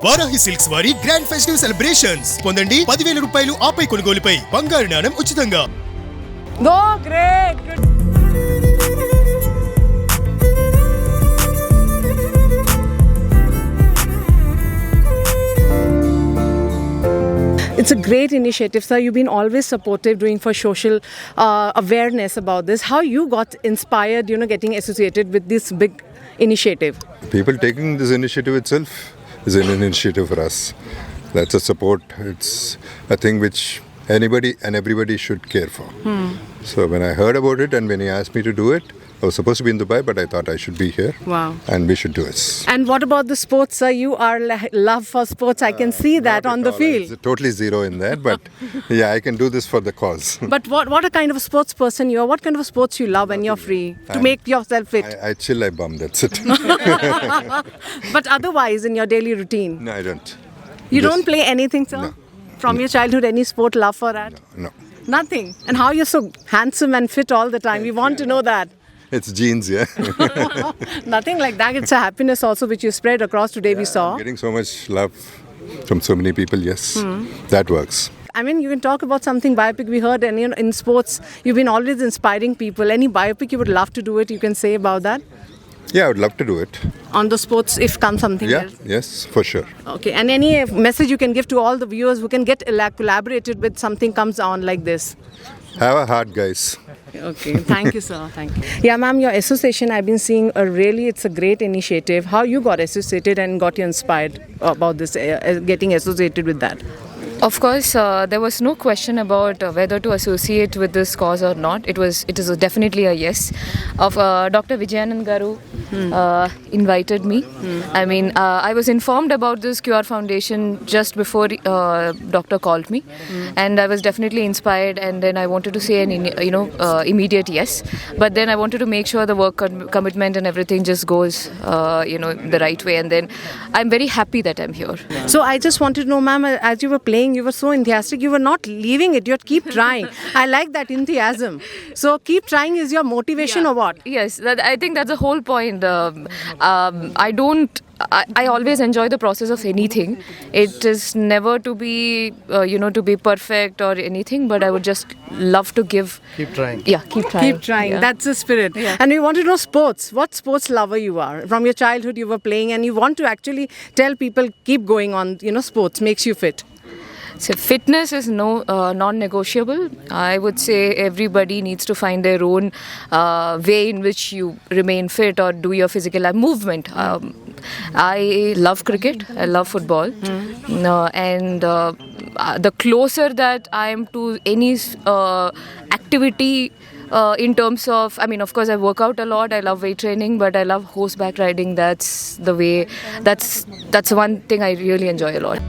Varahi silks వారి grand festive celebrations పొందండి 10,000 రూపాయలు ఆపై కొనుగోలుపై బంగారు నాణెం ఉచితంగా. Go great. It's a great initiative, sir. You've been always supportive doing for social awareness about this. How you got inspired, getting associated with this big initiative? People taking this initiative itself is an initiative for us. That's a support. It's a thing which anybody and everybody should care for. So when I heard about it and when he asked me to do it, I was supposed to be in Dubai, but I thought I should be here. Wow. And we should do it. And what about the sports, sir? You are love for sports. I can see that on the field. It's totally zero in that, but yeah, I can do this for the cause. But what a kind of a sports person you are. What kind of sports you love when you're free to make yourself fit? I chill, I bum, that's it. But otherwise, in your daily routine? No, I don't. You don't play anything, sir? No. From your childhood, any sport love for that? No. Nothing. And how you're so handsome and fit all the time? We want to know that. It's genes, yeah. Nothing like that. It's a happiness also which you spread across today, we saw. I'm getting so much love from so many people, yes. That works. I mean, you can talk about something biopic we heard, and in sports, you've been always inspiring people. Any biopic you would love to do it, you can say about that? Yeah, I would love to do it. On the sports, if comes something else? Yes, for sure. Okay, and any message you can give to all the viewers who can get collaborated with something comes on like this? Have a heart, guys. Okay, thank you, sir. Thank you. Yeah, ma'am, your association, I've been seeing it's a great initiative. How you got associated and got you inspired about this, getting associated with that? Of course, there was no question about whether to associate with this cause or not. It is definitely a yes. Dr. Vijayanand Garu invited me. I mean, I was informed about this Cure Foundation just before doctor called me, and I was definitely inspired. And then I wanted to say an immediate yes. But then I wanted to make sure the work commitment and everything just goes the right way. And then I'm very happy that I'm here. So I just wanted to know, ma'am, as you were playing, you were so enthusiastic. You were not leaving it. You keep trying. I like that enthusiasm. So keep trying is your motivation or what? Yes, I think that's the whole point. I always enjoy the process of anything. It is never to be, to be perfect or anything, but I would just love to give. Keep trying. Yeah, keep trying. Keep trying. Yeah. That's the spirit. Yeah. And we want to know sports. What sports lover you are. From your childhood you were playing and you want to actually tell people keep going on, sports makes you fit. So fitness is non-negotiable. I would say everybody needs to find their own way in which you remain fit or do your physical movement. I love cricket. I love football. And the closer that I am to any activity in terms of, of course I work out a lot. I love weight training, but I love horseback riding. That's the way. That's one thing I really enjoy a lot.